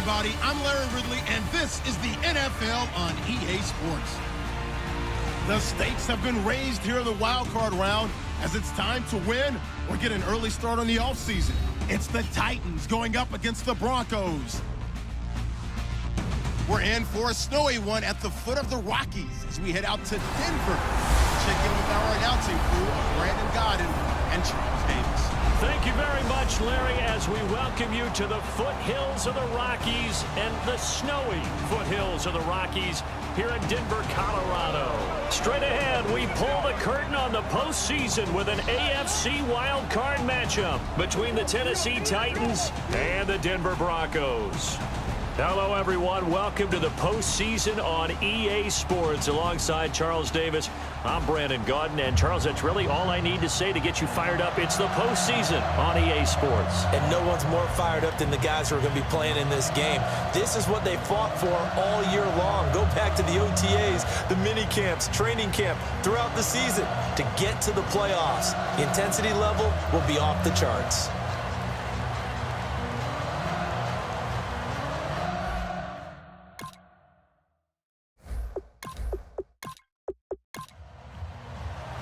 everybody. I'm Larry Ridley, and this is the NFL on EA Sports. The stakes have been raised here in the wild card round as it's time to win or get an early start on the offseason. It's the Titans going up against the Broncos. We're in for a snowy one at the foot of the Rockies as we head out to Denver. Check in with our announcing crew of Brandon Godden and Charles Davis. Thank you very much, Larry, as we welcome you to the foothills of the Rockies and the snowy foothills of the Rockies here in Denver, Colorado. Straight ahead, we pull the curtain on the postseason with an AFC wildcard matchup between the Tennessee Titans and the Denver Broncos. Hello, everyone. Welcome to the postseason on EA Sports. Alongside Charles Davis, I'm Brandon Godden. And, Charles, that's really all I need to say to get you fired up. It's the postseason on EA Sports. And no one's more fired up than the guys who are going to be playing in this game. This is what they fought for all year long. Go back to the OTAs, the mini camps, training camp, throughout the season to get to the playoffs. The intensity level will be off the charts.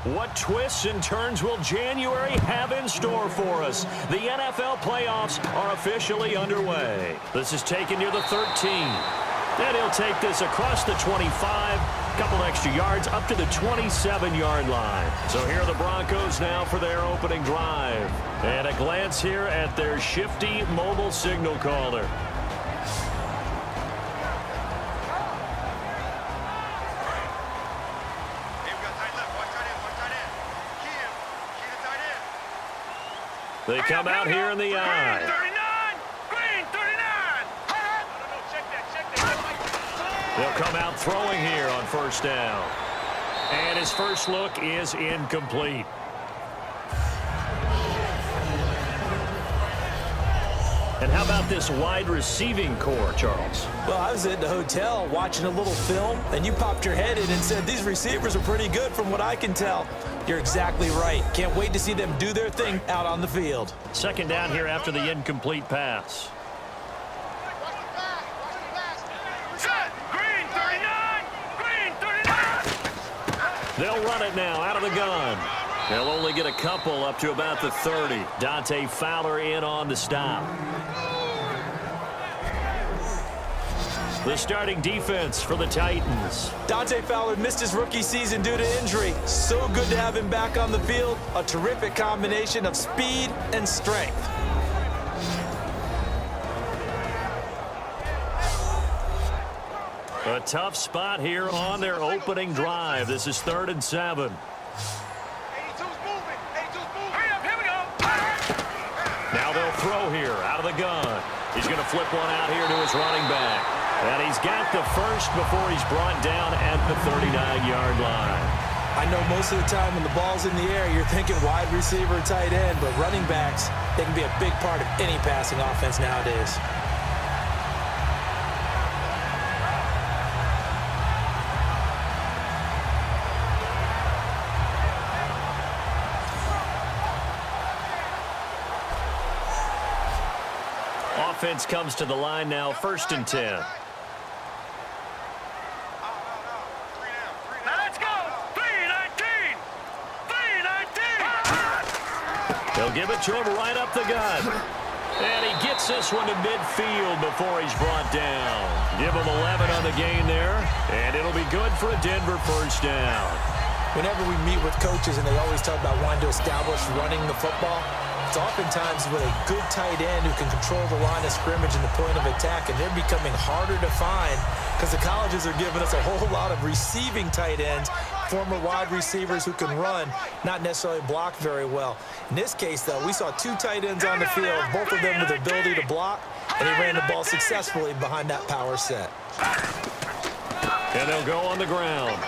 What twists and turns will January have in store for us? The NFL playoffs are officially underway. This is taken near the 13. And he'll take this across the 25, a couple extra yards up to the 27-yard line. So here are the Broncos now for their opening drive. And a glance here at their shifty mobile signal caller. They come out here in the eye. Green 39. They'll come out throwing here on first down. And his first look is incomplete. And how about this wide receiving core, Charles? Well, I was at the hotel watching a little film, and you popped your head in and said, these receivers are pretty good from what I can tell. You're exactly right. Can't wait to see them do their thing out on the field. Second down here after the incomplete pass. Set. Green 39. Green 39. They'll run it now out of the gun. They'll only get a couple up to about the 30. Dante Fowler in on the stop. The starting defense for the Titans. Dante Fowler missed his rookie season due to injury. So good to have him back on the field. A terrific combination of speed and strength. A tough spot here on their opening drive. This is 3rd and 7. 82's moving. 82's moving. Hurry up. Here we go. Now they'll throw here out of the gun. He's going to flip one out here to his running back. And he's got the first before he's brought down at the 39-yard line. I know most of the time when the ball's in the air, you're thinking wide receiver, tight end, but running backs, they can be a big part of any passing offense nowadays. Offense comes to the line now, 1st and 10. Now let's go. 319. 319. They'll give it to him right up the gut. And he gets this one to midfield before he's brought down. Give him 11 on the gain there, and it'll be good for a Denver first down. Whenever we meet with coaches and they always talk about wanting to establish running the football, it's oftentimes with a good tight end who can control the line of scrimmage and the point of attack, and they're becoming harder to find because the colleges are giving us a whole lot of receiving tight ends, former wide receivers who can run, not necessarily block very well. In this case, though, we saw 2 tight ends on the field, both of them with the ability to block, and he ran the ball successfully behind that power set. And they'll go on the ground.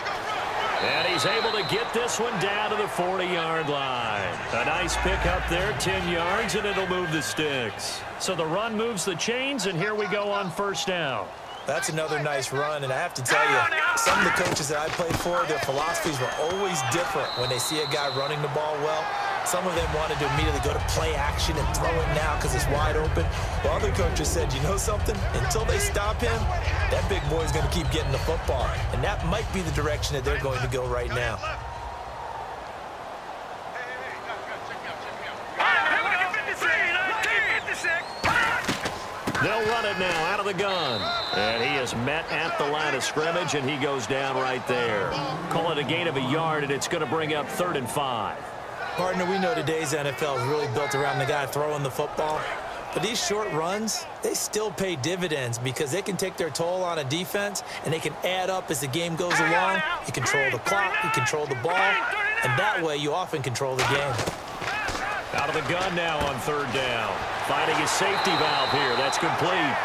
And he's able to get this one down to the 40-yard line. A nice pick up there, 10 yards, and it'll move the sticks. So the run moves the chains, and here we go on first down. That's another nice run, and I have to tell you, some of the coaches that I played for, their philosophies were always different when they see a guy running the ball well. Some of them wanted to immediately go to play action and throw it now because it's wide open. While other coaches said, you know something? Until they stop him, that big boy's going to keep getting the football. And that might be the direction that they're going to go right now. They'll run it now out of the gun. And he is met at the line of scrimmage, and he goes down right there. Call it a gain of a yard, and it's going to bring up 3rd and 5. Partner, we know today's NFL is really built around the guy throwing the football. But these short runs, they still pay dividends because they can take their toll on a defense, and they can add up as the game goes along. You control the clock, you control the ball, and that way you often control the game. Out of the gun now on 3rd down. Finding his safety valve here. That's complete.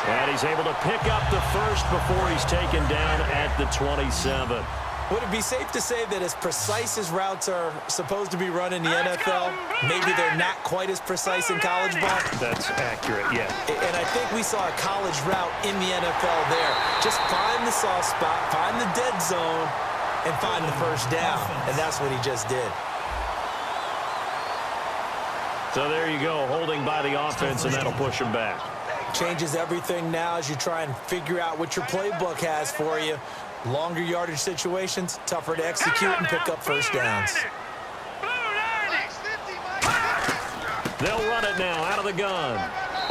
And he's able to pick up the first before he's taken down at the 27. Would it be safe to say that as precise as routes are supposed to be run in the NFL, maybe they're not quite as precise in college ball? That's accurate, yeah. And I think we saw a college route in the NFL there. Just find the soft spot, find the dead zone, and find the first down. And that's what he just did. So there you go, holding by the offense, and that'll push him back. Changes everything now as you try and figure out what your playbook has for you. Longer yardage situations, tougher to execute and pick up first downs. They'll run it now out of the gun.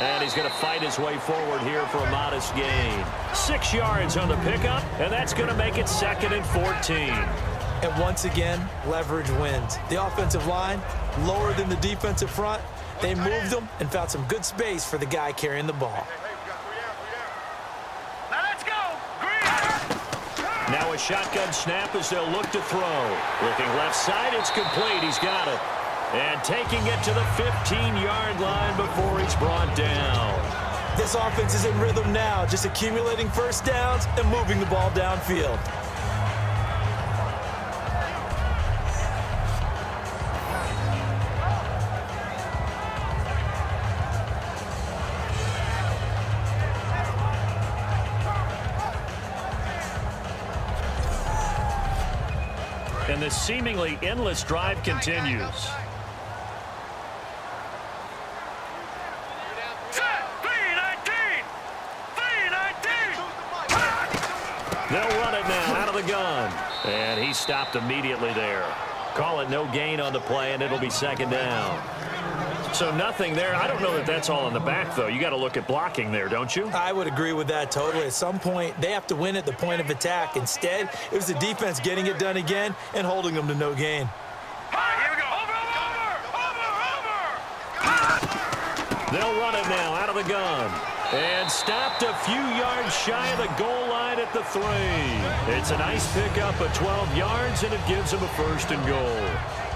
And he's going to fight his way forward here for a modest gain. 6 yards on the pickup, and that's going to make it 2nd and 14. And once again, leverage wins. The offensive line, lower than the defensive front. They moved them and found some good space for the guy carrying the ball. Now let's go. Now a shotgun snap as they'll look to throw. Looking left side, it's complete. He's got it. And taking it to the 15-yard line before he's brought down. This offense is in rhythm now, just accumulating first downs and moving the ball downfield. And the seemingly endless drive continues. They'll run it now out of the gun. And he stopped immediately there. Call it no gain on the play, and it'll be 2nd down. So nothing there. I don't know that that's all in the back, though. You got to look at blocking there, don't you? I would agree with that totally. At some point, they have to win at the point of attack. Instead, it was the defense getting it done again and holding them to no gain. All right, here we go. Over. They'll run it now out of the gun. And stopped a few yards shy of the goal line at the 3. It's a nice pickup of 12 yards, and it gives them a 1st and goal.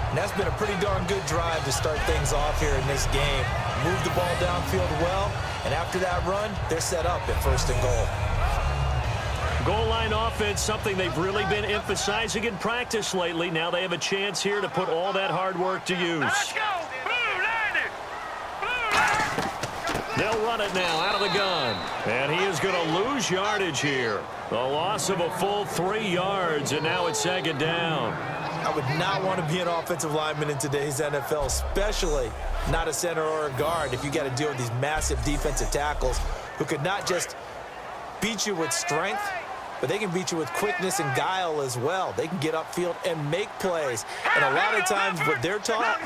And that's been a pretty darn good drive to start things off here in this game. Move the ball downfield well, and after that run, they're set up at 1st and goal. Goal line offense, something they've really been emphasizing in practice lately. Now they have a chance here to put all that hard work to use. Let's go. They'll run it now out of the gun. And he is going to lose yardage here. A loss of a full 3 yards, and now it's 2nd down. I would not want to be an offensive lineman in today's NFL, especially not a center or a guard, if you got to deal with these massive defensive tackles who could not just beat you with strength, but they can beat you with quickness and guile as well. They can get upfield and make plays. And a lot of times what they're taught,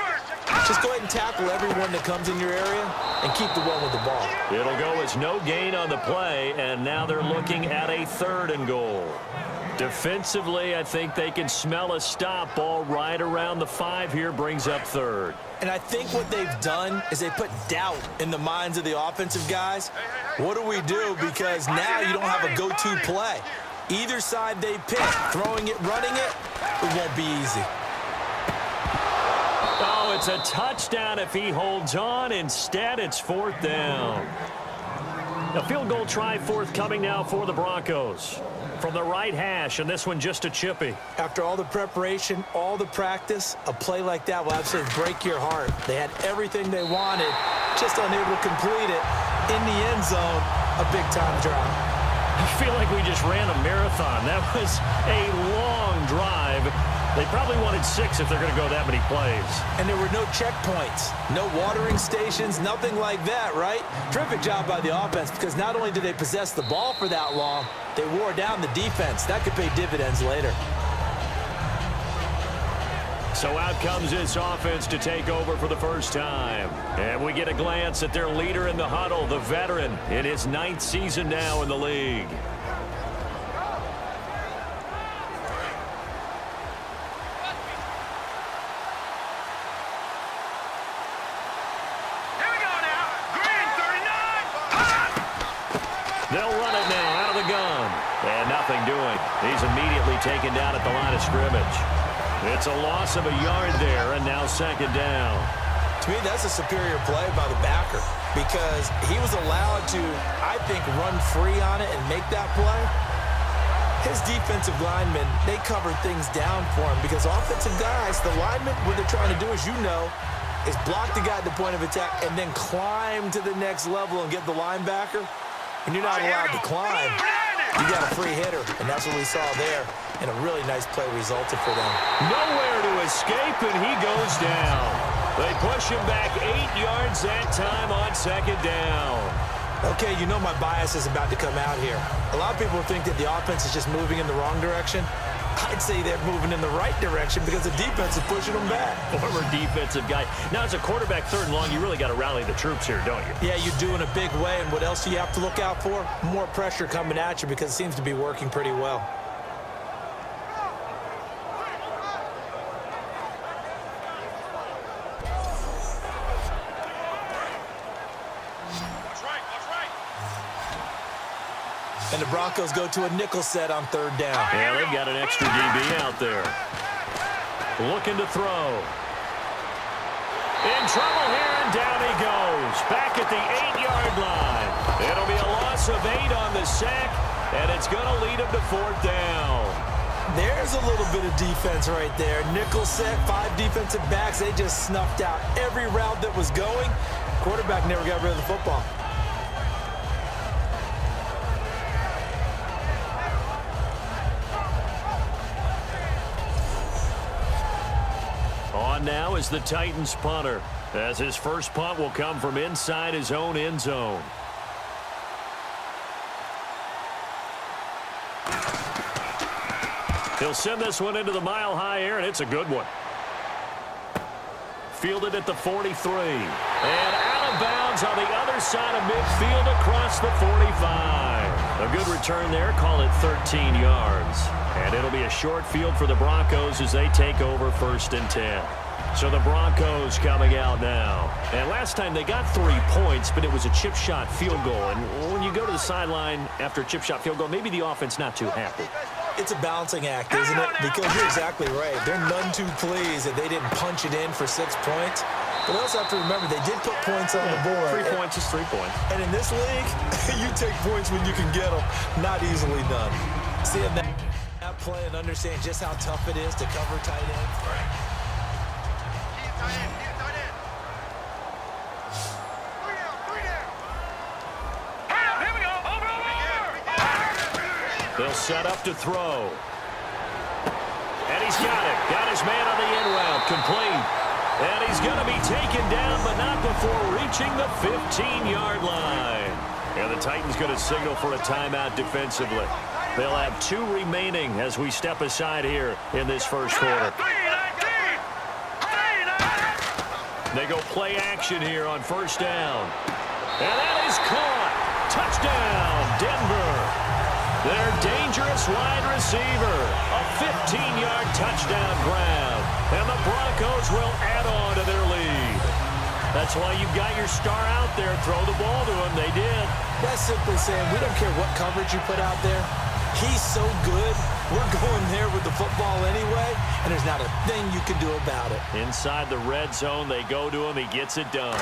just go ahead and tackle everyone that comes in your area and keep the one with the ball. It'll go as no gain on the play, and now they're looking at a 3rd and goal. Defensively, I think they can smell a stop. Ball right around the 5 here, brings up 3rd. And I think what they've done is they put doubt in the minds of the offensive guys. What do we do? Because now you don't have a go-to play. Either side they pick, throwing it, running it, it won't be easy. Oh, it's a touchdown if he holds on. Instead, it's 4th down. A field goal try forthcoming now for the Broncos. From the right hash, and this one just a chippy. After all the preparation, all the practice, a play like that will absolutely break your heart. They had everything they wanted, just unable to complete it. In the end zone, a big-time drop. I feel like we just ran a marathon. That was a long drive, They probably wanted 6 if they're going to go that many plays. And there were no checkpoints, no watering stations, nothing like that, right? Terrific job by the offense because not only did they possess the ball for that long, they wore down the defense. That could pay dividends later. So out comes this offense to take over for the first time. And we get a glance at their leader in the huddle, the veteran, in his 9th season now in the league. They'll run it now out of the gun. And nothing doing. He's immediately taken down at the line of scrimmage. It's a loss of a yard there, and now 2nd down. To me, that's a superior play by the backer because he was allowed to, I think, run free on it and make that play. His defensive linemen, they covered things down for him because offensive guys, the linemen, what they're trying to do, as you know, is block the guy at the point of attack and then climb to the next level and get the linebacker. When you're not allowed to climb, you got a free hitter, and that's what we saw there, and a really nice play resulted for them. Nowhere to escape, and he goes down. They push him back 8 yards that time on 2nd down. Okay, you know my bias is about to come out here. A lot of people think that the offense is just moving in the wrong direction. I'd say they're moving in the right direction because the defense is pushing them back. Former defensive guy. Now, as a quarterback 3rd and long, you really got to rally the troops here, don't you? Yeah, you do in a big way. And what else do you have to look out for? More pressure coming at you because it seems to be working pretty well. And the Broncos go to a nickel set on 3rd down. Yeah, they've got an extra DB out there. Looking to throw. In trouble here, and down he goes. Back at the 8-yard line. It'll be a loss of 8 on the sack, and it's going to lead him to 4th down. There's a little bit of defense right there. Nickel set, 5 defensive backs. They just snuffed out every route that was going. Quarterback never got rid of the football. On now is the Titans punter, as his first punt will come from inside his own end zone. He'll send this one into the mile-high air, and it's a good one. Fielded at the 43. And out of bounds on the other side of midfield across the 45. A good return there, call it 13 yards. And it'll be a short field for the Broncos as they take over 1st and 10. So the Broncos coming out now. And last time they got 3 points, but it was a chip shot field goal. And when you go to the sideline after a chip shot field goal, maybe the offense not too happy. It's a balancing act, isn't it? Because you're exactly right. They're none too pleased that they didn't punch it in for 6 points. But we also have to remember they did put points on the board. 3 points is 3 points. And in this league, you take points when you can get them. Not easily done. Seeing that play and understand just how tough it is to cover tight ends. They'll set up to throw. And he's got it. Got his man on the end route. Complete. And he's going to be taken down, but not before reaching the 15-yard line. And the Titans going to signal for a timeout defensively. They'll have 2 remaining as we step aside here in this first quarter. They go play action here on 1st down. And that is caught. Touchdown, Denver. Their dangerous wide receiver. A 15-yard touchdown grab. And the Broncos will add on to their lead. That's why you've got your star out there. Throw the ball to him. They did. That's simply saying we don't care what coverage you put out there. He's so good. We're going there with the football anyway, and there's not a thing you can do about it. Inside the red zone, they go to him. He gets it done.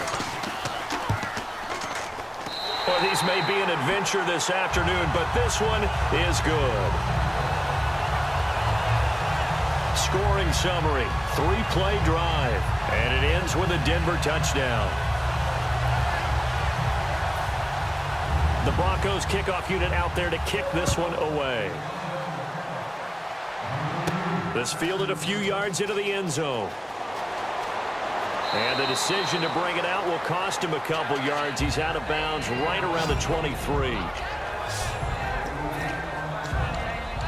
Well, these may be an adventure this afternoon, but this one is good. Scoring summary, 3-play drive, and it ends with a Denver touchdown. The Broncos kickoff unit out there to kick this one away. This fielded a few yards into the end zone. And the decision to bring it out will cost him a couple yards. He's out of bounds right around the 23.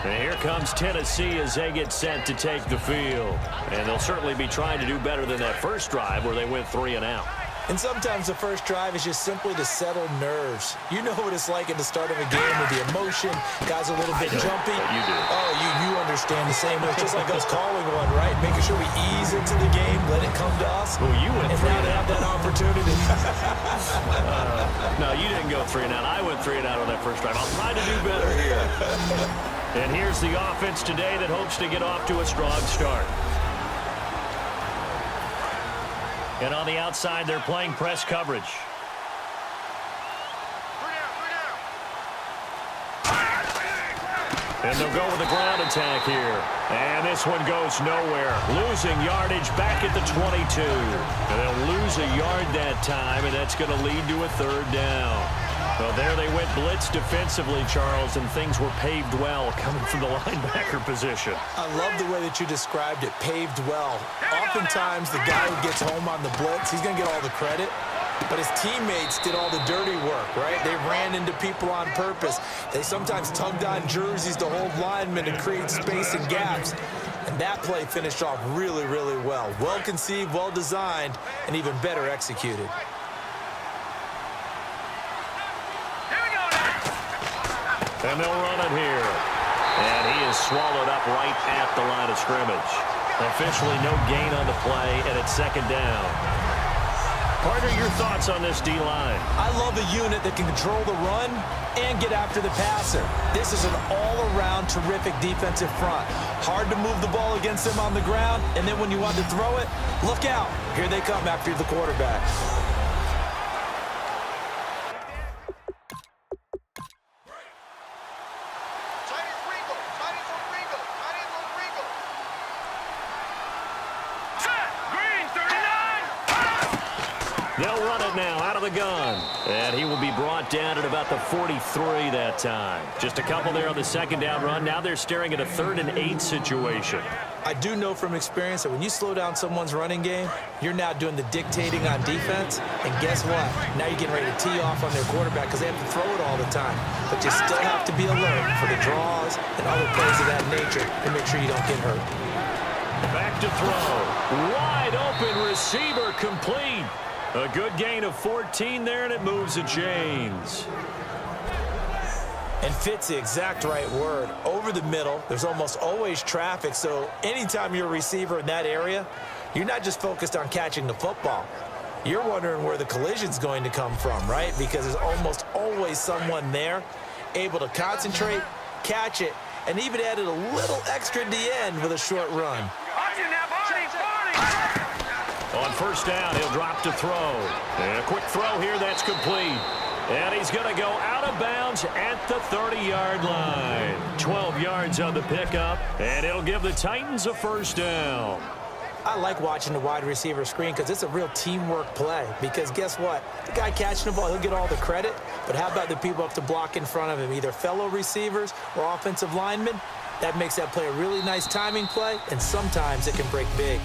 And here comes Tennessee as they get set to take the field. And they'll certainly be trying to do better than that first drive where they went 3 and out. And sometimes the first drive is just simply to settle nerves. You know what it's like at the start of a game with the emotion. Guys a little bit jumpy. You do. Oh, you understand the same way. It's just like us calling one, right? Making sure we ease into the game, let it come to us. Well, you went and 3 now and to out. have that opportunity. No, you didn't go 3 and out. I went 3 and out on that first drive. I'll try to do better here. And here's the offense today that hopes to get off to a strong start. And on the outside, they're playing press coverage. And they'll go with the ground attack here. And this one goes nowhere. Losing yardage back at the 22. And they'll lose a yard that time, and that's going to lead to a 3rd down. Well, there they went blitz defensively, Charles, and things were paved well coming from the linebacker position. I love the way that you described it, paved well. Oftentimes, the guy who gets home on the blitz, he's going to get all the credit. But his teammates did all the dirty work, right? They ran into people on purpose. They sometimes tugged on jerseys to hold linemen to create space and gaps. And that play finished off really, really well. Well conceived, well designed, and even better executed. And they'll run it here. And he is swallowed up right at the line of scrimmage. Officially no gain on the play, and it's 2nd down. Partner, your thoughts on this D-line? I love a unit that can control the run and get after the passer. This is an all-around terrific defensive front. Hard to move the ball against them on the ground, and then when you want to throw it, look out. Here they come after the quarterback. They'll run it now out of the gun. And he will be brought down at about the 43 that time. Just a couple there on the 2nd down run. Now they're staring at a 3rd and 8 situation. I do know from experience that when you slow down someone's running game, you're now doing the dictating on defense. And guess what? Now you're getting ready to tee off on their quarterback because they have to throw it all the time. But you still have to be alert for the draws and other plays of that nature to make sure you don't get hurt. Back to throw. Wide open receiver complete. A good gain of 14 there, and it moves the chains. And fits the exact right word. Over the middle, there's almost always traffic, so anytime you're a receiver in that area, you're not just focused on catching the football. You're wondering where the collision's going to come from, right? Because there's almost always someone there able to concentrate, catch it, and even added a little extra at the end with a short run. On 1st down, he'll drop to throw. And a quick throw here, that's complete. And he's going to go out of bounds at the 30-yard line. 12 yards on the pickup, and it'll give the Titans a 1st down. I like watching the wide receiver screen because it's a real teamwork play. Because guess what? The guy catching the ball, he'll get all the credit. But how about the people up to block in front of him, either fellow receivers or offensive linemen? That makes that play a really nice timing play, and sometimes it can break big.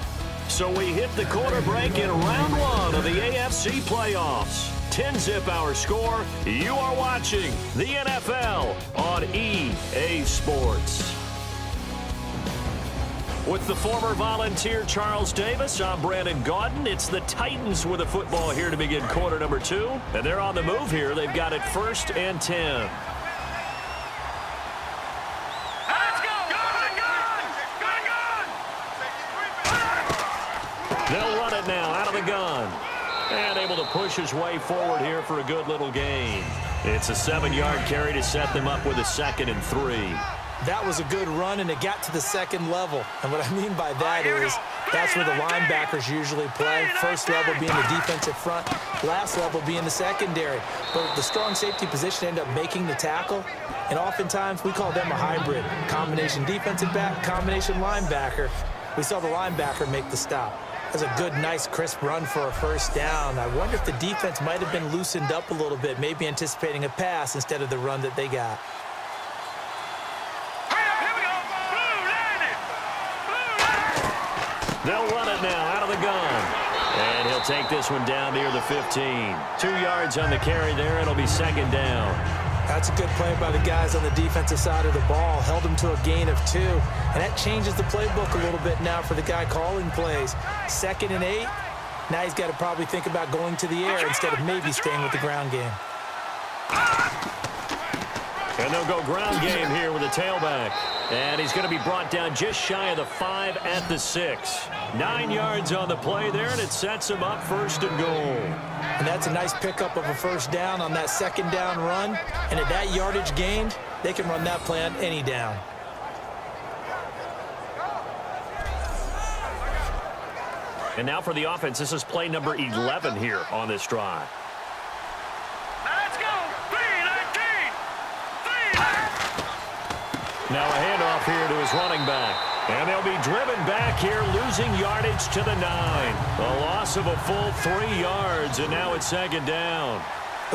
So we hit the quarter break in round 1 of the AFC playoffs. 10-zip our score. You are watching the NFL on EA Sports. With the former Volunteer Charles Davis, I'm Brandon Gaudin. It's the Titans with the football here to begin quarter number 2. And they're on the move here. They've got it 1st and 10. They'll run it now out of the gun. And able to push his way forward here for a good little gain. It's a 7-yard carry to set them up with a 2nd and 3. That was a good run, and it got to the 2nd level. And what I mean by that is that's where the linebackers usually play. First level being the defensive front, last level being the secondary. But the strong safety position ended up making the tackle. And oftentimes we call them a hybrid. Combination defensive back, combination linebacker. We saw the linebacker make the stop. That's a good, nice, crisp run for a 1st down. I wonder if the defense might have been loosened up a little bit, maybe anticipating a pass instead of the run that they got. Here we go. Blue landed. Blue They'll run it now out of the gun. And he'll take this one down near the 15. 2 yards on the carry there. It'll be second down. That's a good play by the guys on the defensive side of the ball. Held them to a gain of 2. And that changes the playbook a little bit now for the guy calling plays. 2nd and 8. Now he's got to probably think about going to the air instead of maybe staying with the ground game. And they'll go ground game here with a tailback. And he's going to be brought down just shy of the 5 at the 6. 9 yards on the play there, and it sets him up 1st and goal. And that's a nice pickup of a 1st down on that 2nd down run. And at that yardage gained, they can run that play on any down. And now for the offense, this is play number 11 here on this drive. Let's go. 3-19. Now a handoff here to his running back. And they'll be driven back here, losing yardage to the 9. A loss of a full 3 yards, and now it's 2nd down.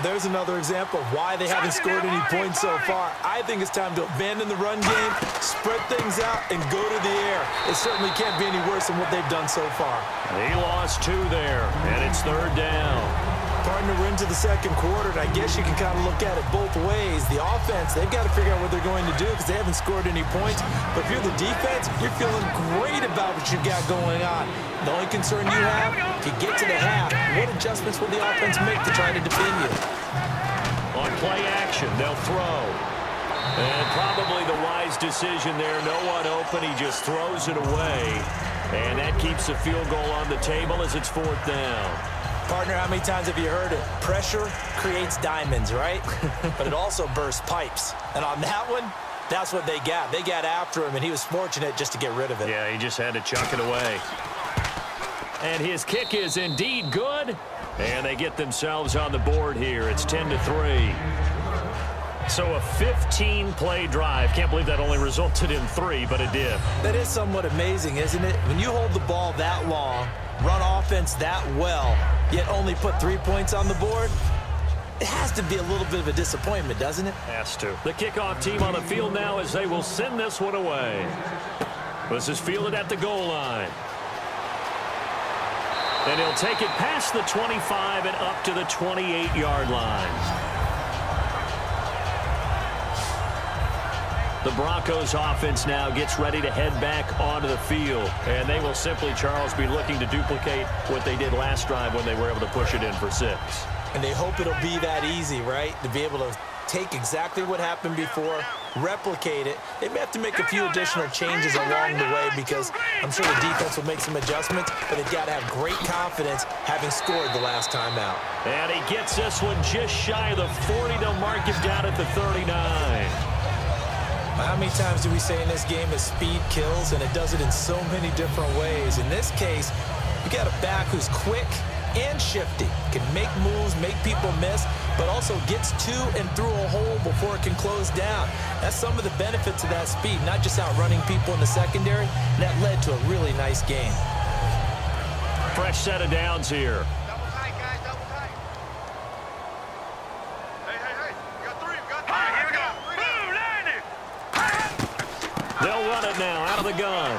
There's another example of why they haven't scored any points so far. I think it's time to abandon the run game, spread things out, and go to the air. It certainly can't be any worse than what they've done so far. He lost 2 there, and it's 3rd down. Partner, we're into the 2nd quarter, and I guess you can kind of look at it both ways. The offense, they've got to figure out what they're going to do because they haven't scored any points. But if you're the defense, you're feeling great about what you've got going on. The only concern you have, if you get to the half, what adjustments will the offense make to try to defend you? On play action, they'll throw. And probably the wise decision there. No one open. He just throws it away. And that keeps the field goal on the table as it's 4th down. Partner, how many times have you heard it? Pressure creates diamonds, right? But it also bursts pipes. And on that one, that's what they got. They got after him, and he was fortunate just to get rid of it. Yeah, he just had to chuck it away. And his kick is indeed good. And they get themselves on the board here. It's 10-3. So a 15-play drive. Can't believe that only resulted in 3, but it did. That is somewhat amazing, isn't it? When you hold the ball that long, run offense that well, yet only put 3 points on the board, it has to be a little bit of a disappointment, doesn't it? Has to. The kickoff team on the field now as they will send this one away. This is fielded at the goal line. And he'll take it past the 25 and up to the 28-yard line. The Broncos offense now gets ready to head back onto the field. And they will simply, Charles, be looking to duplicate what they did last drive when they were able to push it in for 6. And they hope it'll be that easy, right? To be able to take exactly what happened before, replicate it. They may have to make a few additional changes along the way because I'm sure the defense will make some adjustments, but they've got to have great confidence having scored the last time out. And he gets this one just shy of the 40. They'll mark him down at the 39. How many times do we say in this game that speed kills, and it does it in so many different ways? In this case, you got a back who's quick and shifty, can make moves, make people miss, but also gets to and through a hole before it can close down. That's some of the benefits of that speed, not just outrunning people in the secondary. That led to a really nice game. Fresh set of downs here. Double tight, guys, double tight. Hey. We got 3. All right, here we go. They'll run it now out of the gun.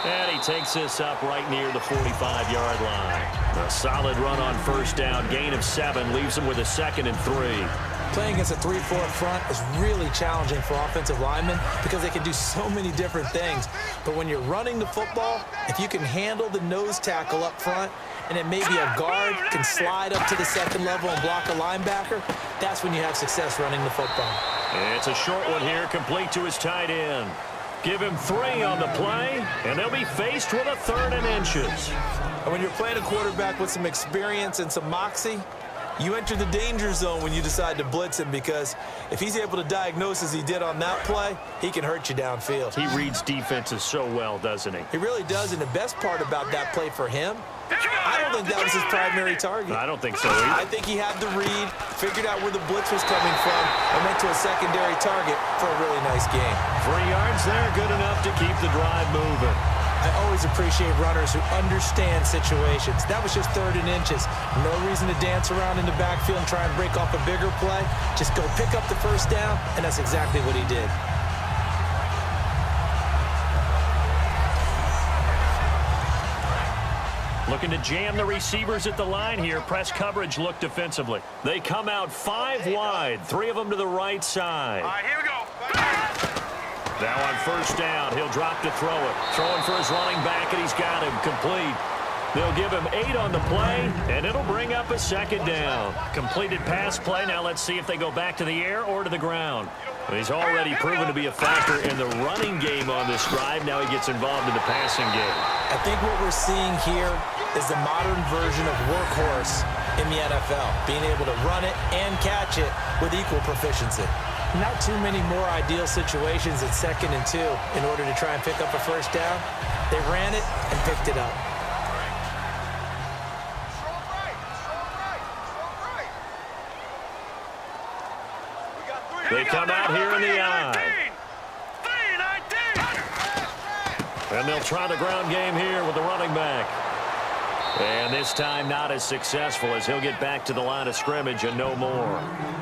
And he takes this up right near the 45-yard line. A solid run on 1st down. Gain of 7 leaves him with a 2nd and 3. Playing against a 3-4 front is really challenging for offensive linemen because they can do so many different things. But when you're running the football, if you can handle the nose tackle up front, and then maybe a guard can slide up to the 2nd level and block a linebacker, that's when you have success running the football. It's a short one here, complete to his tight end. Give him 3 on the play, and they'll be faced with a 3rd and inches. And when you're playing a quarterback with some experience and some moxie, you enter the danger zone when you decide to blitz him because if he's able to diagnose as he did on that play, he can hurt you downfield. He reads defenses so well, doesn't he? He really does, and the best part about that play for him, I don't think that was his primary target. I don't think so either. I think he had the read, figured out where the blitz was coming from, and went to a secondary target for a really nice game. 3 yards there, good enough to keep the drive moving. I always appreciate runners who understand situations. That was just 3rd and inches. No reason to dance around in the backfield and try and break off a bigger play. Just go pick up the 1st down, and that's exactly what he did. Looking to jam the receivers at the line here. Press coverage look defensively. They come out 5 wide. 3 of them to the right side. All right, here we go. Now on first down, he'll drop to throw it. Throwing for his running back, and he's got him complete. They'll give him 8 on the play, and it'll bring up a second down. Completed pass play. Now let's see if they go back to the air or to the ground. He's already proven to be a factor in the running game on this drive. Now he gets involved in the passing game. I think what we're seeing here is the modern version of workhorse in the NFL, being able to run it and catch it with equal proficiency. Not too many more ideal situations at 2nd and 2 in order to try and pick up a first down. They ran it and picked it up. They come out here in the eye. And they'll try the ground game here with the running back. And this time not as successful as he'll get back to the line of scrimmage and no more.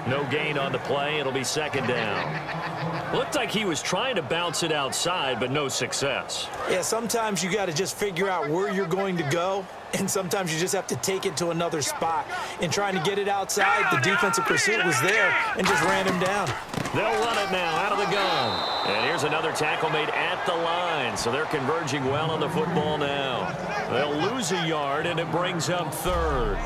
No gain on the play. It'll be second down. Looked like he was trying to bounce it outside, but no success. Yeah, sometimes you got to just figure out where you're going to go, and sometimes you just have to take it to another spot. In trying to get it outside, the defensive pursuit was there and just ran him down. They'll run it now out of the gun. And here's another tackle made at the line, so they're converging well on the football now. They'll lose a yard, and it brings up 3rd.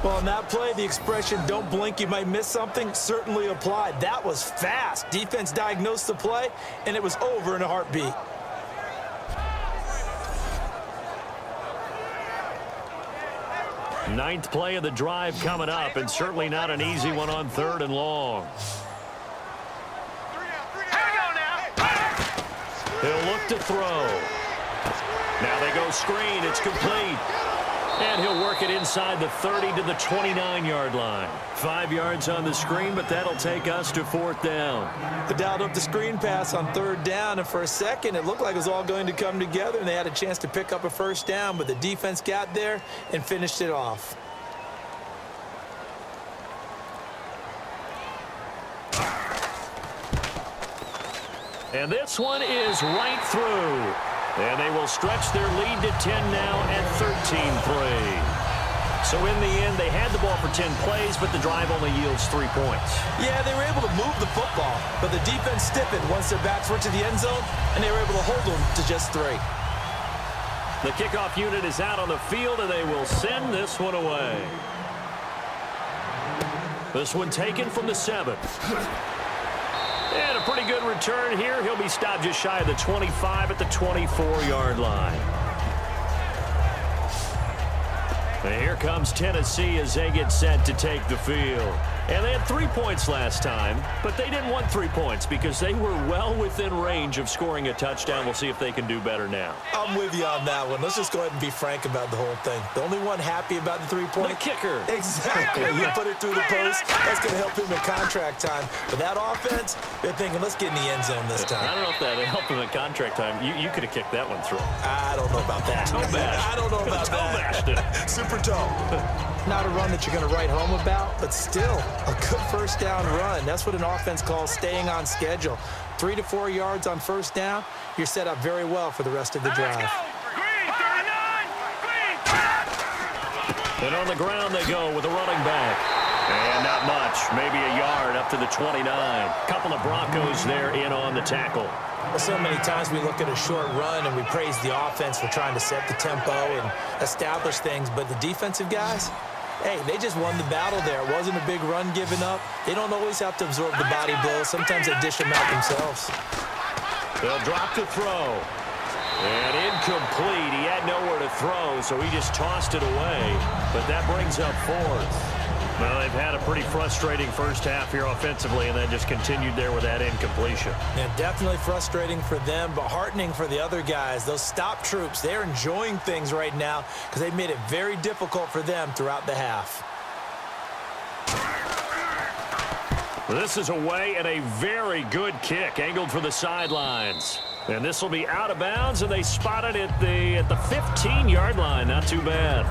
Well, on that play, the expression, don't blink, you might miss something, certainly applied. That was fast. Defense diagnosed the play, and it was over in a heartbeat. Ninth play of the drive coming up, and certainly not an easy one on 3rd and long. He'll look to throw. Now they go screen. It's complete. And he'll work it inside the 30 to the 29-yard line. 5 yards on the screen, but that'll take us to 4th down. They dialed up the screen pass on 3rd down, and for a second it looked like it was all going to come together, and they had a chance to pick up a first down, but the defense got there and finished it off. And this one is right through. And they will stretch their lead to 10 now at 13-3. So in the end, they had the ball for 10 plays, but the drive only yields 3 points. Yeah, they were able to move the football, but the defense stiffened once their backs were to the end zone, and they were able to hold them to just 3. The kickoff unit is out on the field, and they will send this one away. This one taken from the 7. And a pretty good return here. He'll be stopped just shy of the 25 at the 24-yard line. And here comes Tennessee as they get set to take the field. And they had 3 points last time, but they didn't want 3 points because they were well within range of scoring a touchdown. We'll see if they can do better now. I'm with you on that one. Let's just go ahead and be frank about the whole thing. The only one happy about the 3-point. The kicker. Exactly. You put it through the post. That's going to help him in contract time. But that offense, they're thinking, let's get in the end zone this time. I don't know if that helped him in contract time. You could have kicked that one through. I don't know about that. Toe bash. I don't know about Toe that. bashed it. Super toe. Not a run that you're going to write home about, but still a good first down run. That's what an offense calls staying on schedule. 3 to 4 yards on first down, you're set up very well for the rest of the drive. And on the ground they go with a running back. And not much, maybe a yard up to the 29. Couple of Broncos there in on the tackle. Well, so many times we look at a short run and we praise the offense for trying to set the tempo and establish things, but the defensive guys, hey, they just won the battle there. It wasn't a big run given up. They don't always have to absorb the body blows. Sometimes they dish them out themselves. They'll drop to throw. And incomplete. He had nowhere to throw, so he just tossed it away. But that brings up 4th. Well, they've had a pretty frustrating first half here offensively, and then just continued there with that incompletion. Yeah, definitely frustrating for them, but heartening for the other guys. Those stop troops, they're enjoying things right now because they've made it very difficult for them throughout the half. This is away and a very good kick, angled for the sidelines. And this will be out of bounds, and they spot it at the 15-yard line. Not too bad.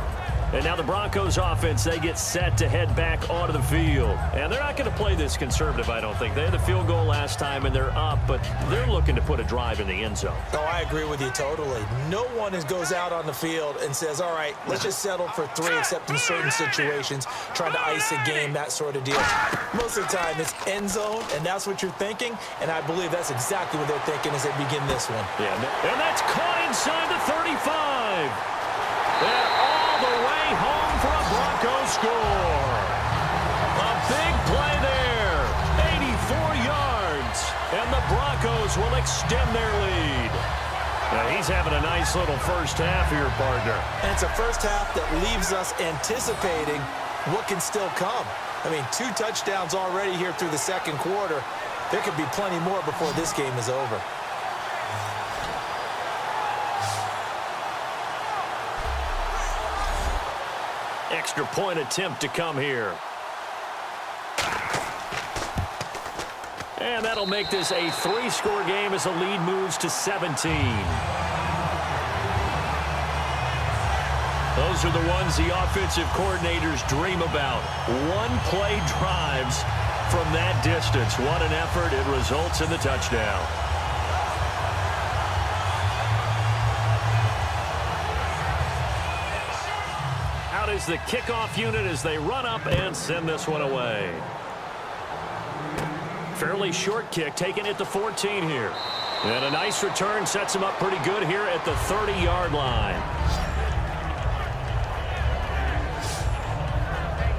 And now the Broncos offense, they get set to head back onto the field. And they're not going to play this conservative, I don't think. They had the field goal last time, and they're up, but they're looking to put a drive in the end zone. Oh, I agree with you totally. No one goes out on the field and says, all right, let's just settle for 3, except in certain situations, trying to ice a game, that sort of deal. Most of the time, it's end zone, and that's what you're thinking, and I believe that's exactly what they're thinking as they begin this one. Yeah, and that's caught inside the 35. And all the way home for a Broncos score. A big play there. 84 yards. And the Broncos will extend their lead. Now he's having a nice little first half here, partner. And it's a first half that leaves us anticipating what can still come. I mean, 2 touchdowns already here through the second quarter. There could be plenty more before this game is over. Extra point attempt to come here. And that'll make this a 3-score game as the lead moves to 17. Those are the ones the offensive coordinators dream about. One-play drives from that distance. What an effort. It results in the touchdown. Out is the kickoff unit as they run up and send this one away. Fairly short kick, taken at the 14 here. And a nice return sets him up pretty good here at the 30-yard line.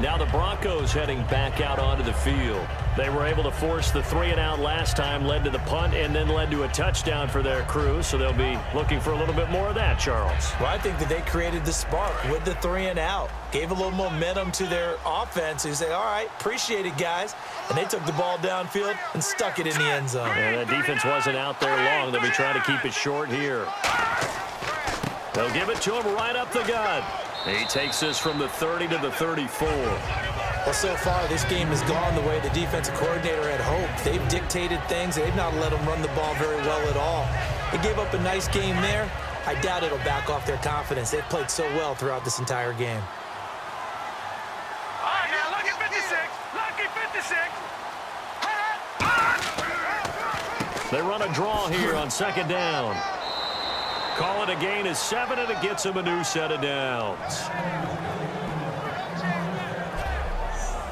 Now the Broncos heading back out onto the field. They were able to force the 3-and-out last time, led to the punt, and then led to a touchdown for their crew. So they'll be looking for a little bit more of that, Charles. Well, I think that they created the spark with the 3-and-out. Gave a little momentum to their offense. Who say, all right, appreciate it, guys. And they took the ball downfield and stuck it in the end zone. And that defense wasn't out there long. They'll be trying to keep it short here. They'll give it to him right up the gut. He takes this from the 30 to the 34. Well, so far, this game has gone the way the defensive coordinator had hoped. They've dictated things. They've not let them run the ball very well at all. They gave up a nice game there. I doubt it'll back off their confidence. They've played so well throughout this entire game. All right, now, lucky 56. Lucky 56. They run a draw here on second down. Call it a gain of 7, and it gets them a new set of downs.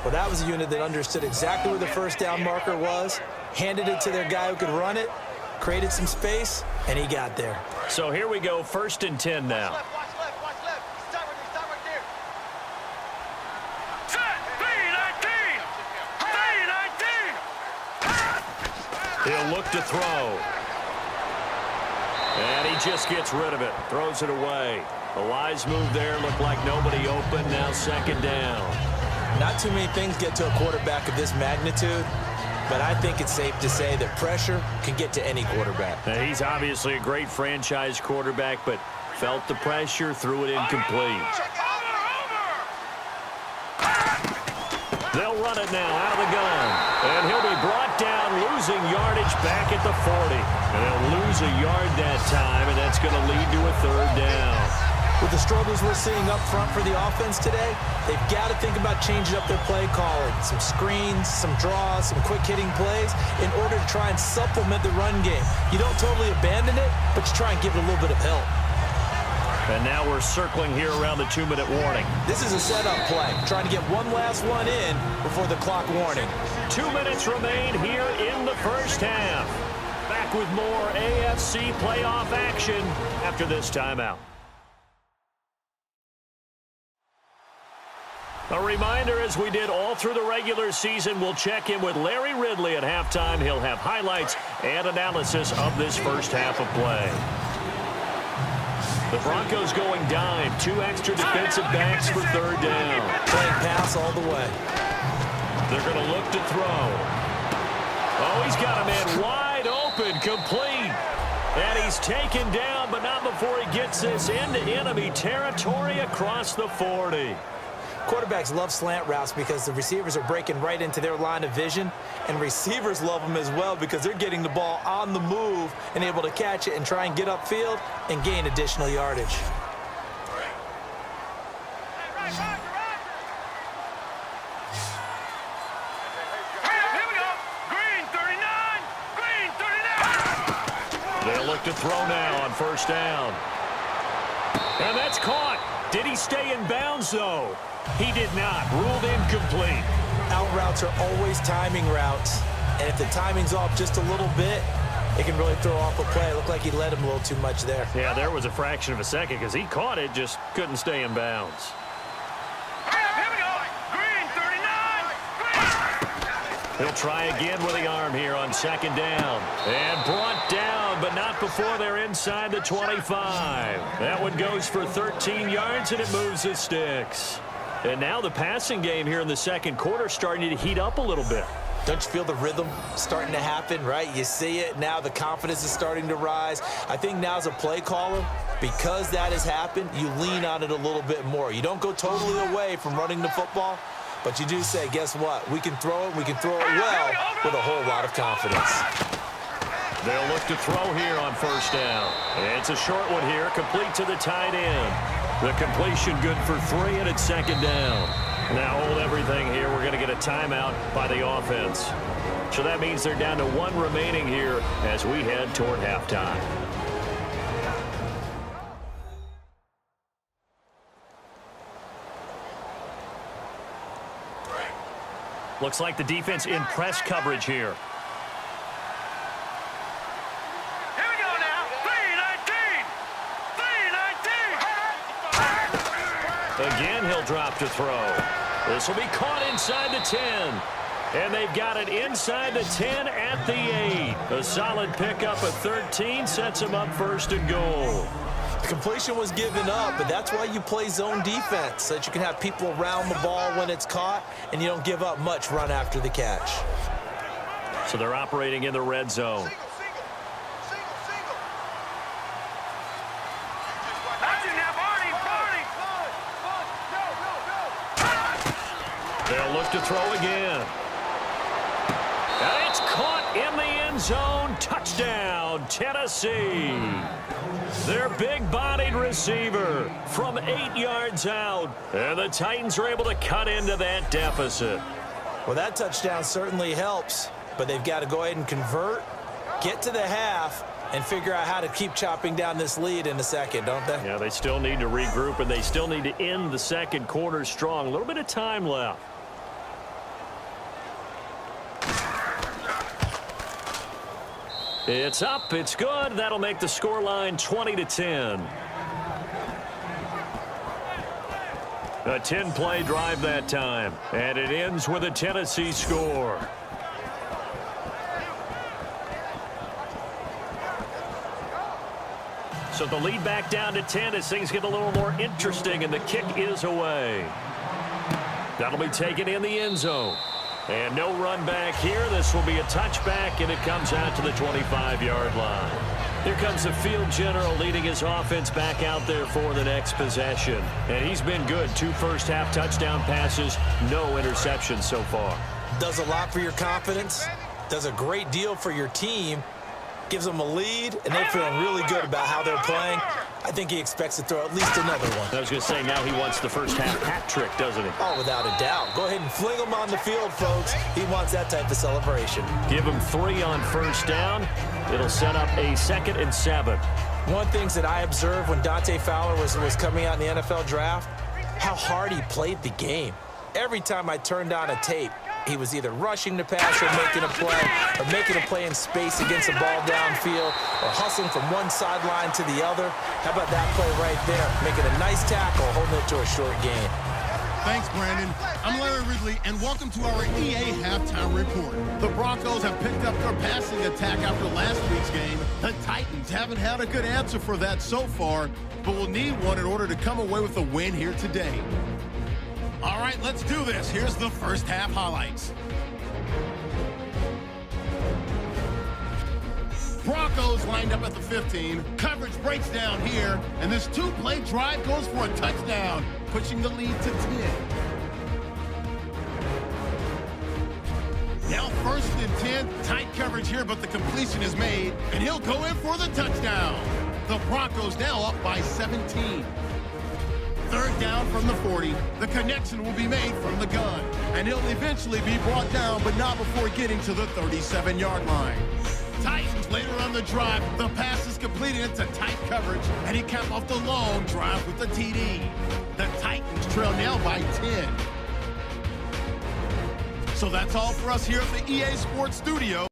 Well, that was a unit that understood exactly where the first down marker was, handed it to their guy who could run it, created some space, and he got there. So here we go, 1st and 10 now. Watch left, watch left. Stop right there. Set, B-19. He'll look to throw. And he just gets rid of it, throws it away. A wise move there, looked like nobody open, now second down. Not too many things get to a quarterback of this magnitude, but I think it's safe to say that pressure can get to any quarterback. Now, he's obviously a great franchise quarterback, but felt the pressure, threw it incomplete. They'll run it now out of the gun. And he'll be brought down, losing yardage back at the 40. And he'll lose a yard that time, and that's going to lead to a 3rd down. With the struggles we're seeing up front for the offense today, they've got to think about changing up their play calling. Some screens, some draws, some quick-hitting plays in order to try and supplement the run game. You don't totally abandon it, but you try and give it a little bit of help. And now we're circling here around the 2-minute warning. This is a setup play, trying to get one last one in before the clock warning. 2 minutes remain here in the first half. Back with more AFC playoff action after this timeout. A reminder, as we did all through the regular season, we'll check in with Larry Ridley at halftime. He'll have highlights and analysis of this first half of play. The Broncos going dime. 2 extra defensive backs for 3rd down. Playing pass all the way. They're going to look to throw. Oh, he's got a man wide open, complete. And he's taken down, but not before he gets this into enemy territory across the 40. Quarterbacks love slant routes because the receivers are breaking right into their line of vision, and receivers love them as well because they're getting the ball on the move and able to catch it and try and get upfield and gain additional yardage. look to throw now on first down. And that's caught. Did he stay in bounds, though? He did not. Ruled incomplete. Out routes are always timing routes. And if the timing's off just a little bit, it can really throw off a play. It looked like he let him a little too much there. Yeah, there was a fraction of a second because he caught it, just couldn't stay in bounds. He'll try again with the arm here on second down. And brought down, but not before they're inside the 25. That one goes for 13 yards, and it moves the sticks. And now the passing game here in the second quarter starting to heat up a little bit. Don't you feel the rhythm starting to happen, right? You see it. Now the confidence is starting to rise. I think now as a play caller, because that has happened, you lean on it a little bit more. You don't go totally away from running the football, but you do say, guess what? We can throw it. We can throw it well with a whole lot of confidence. They'll look to throw here on first down. It's a short one here, complete to the tight end. The completion good for 3, and it's second down. Now hold everything here. We're going to get a timeout by the offense. So that means they're down to 1 remaining here as we head toward halftime. Looks like the defense in press coverage here. Here we go now. 3-19. Again, he'll drop to throw. This will be caught inside the 10. And they've got it inside the 10 at the 8. A solid pickup of 13 sets them up first and goal. The completion was given up, but that's why you play zone defense, so that you can have people around the ball when it's caught, and you don't give up much run after the catch. So they're operating in the red zone. They'll look to throw again. And it's caught in the end zone. Touchdown, Tennessee. Their big-bodied receiver from 8 yards out. And the Titans are able to cut into that deficit. Well, that touchdown certainly helps, but they've got to go ahead and convert, get to the half, and figure out how to keep chopping down this lead in a second, don't they? Yeah, they still need to regroup, and they still need to end the second quarter strong. A little bit of time left. It's up. It's good. That'll make the scoreline 20-10. A 10-play drive that time, and it ends with a Tennessee score. So the lead back down to 10 as things get a little more interesting, and the kick is away. That'll be taken in the end zone. And no run back here. This will be a touchback, and it comes out to the 25-yard line. Here comes the field general leading his offense back out there for the next possession. And he's been good. 2 first-half touchdown passes, no interceptions so far. Does a lot for your confidence, does a great deal for your team, gives them a lead, and they're feeling really good about how they're playing. I think he expects to throw at least another one. I was going to say, now he wants the first-half hat trick, doesn't he? Oh, without a doubt. Go ahead and fling him on the field, folks. He wants that type of celebration. Give him 3 on first down. It'll set up a 2nd and 7. One of the things that I observed when Dante Fowler was coming out in the NFL draft, how hard he played the game. Every time I turned on a tape, he was either rushing the pass or making a play in space against the ball downfield, or hustling from one sideline to the other. How about that play right there? Making a nice tackle, holding it to a short gain. Thanks, Brandon. I'm Larry Ridley, and welcome to our EA Halftime Report. The Broncos have picked up their passing attack after last week's game. The Titans haven't had a good answer for that so far, but will need one in order to come away with a win here today. All right, let's do this. Here's the first half highlights. Broncos lined up at the 15. Coverage breaks down here, and this 2-play drive goes for a touchdown, pushing the lead to 10. Now 1st and 10, tight coverage here, but the completion is made, and he'll go in for the touchdown. The Broncos now up by 17. 3rd down from the 40. The connection will be made from the gun, and he'll eventually be brought down, but not before getting to the 37-yard line. Titans later on the drive. The pass is completed into tight coverage, and he capped off the long drive with the TD. The Titans trail now by 10. So that's all for us here at the EA Sports Studio.